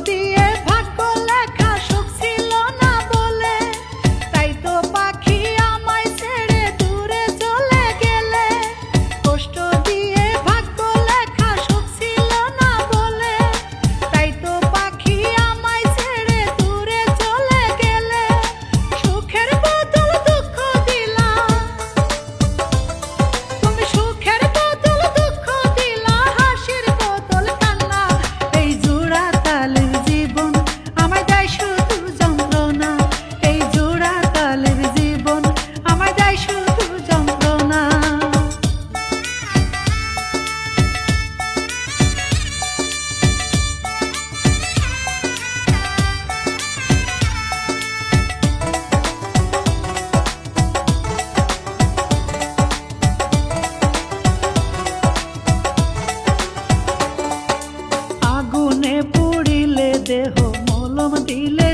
দিয়ে ভাগ্য লেখা সুখ ছিল না বলে, তাই তো পাখি আমায় ছেড়ে দূরে চলে গেলে। কষ্ট দিয়ে ভাগ্য লেখা সুখ ছিল না বলে, তাই তো পাখি আমায় ছেড়ে দূরে চলে গেলে। সুখের বদল দুঃখ দিলা তুমি, সুখের বদল দুঃখ দিলা, হাসির বদল কান্না। এই জোড়া তালের জীবন আমায় দেয় শুধু যন্ত্রণা, এই জোড়া তালের জীবন আমায় দেয় শুধু যন্ত্রণা। আগুনে পুড়িলে দেহ, মলম দিলে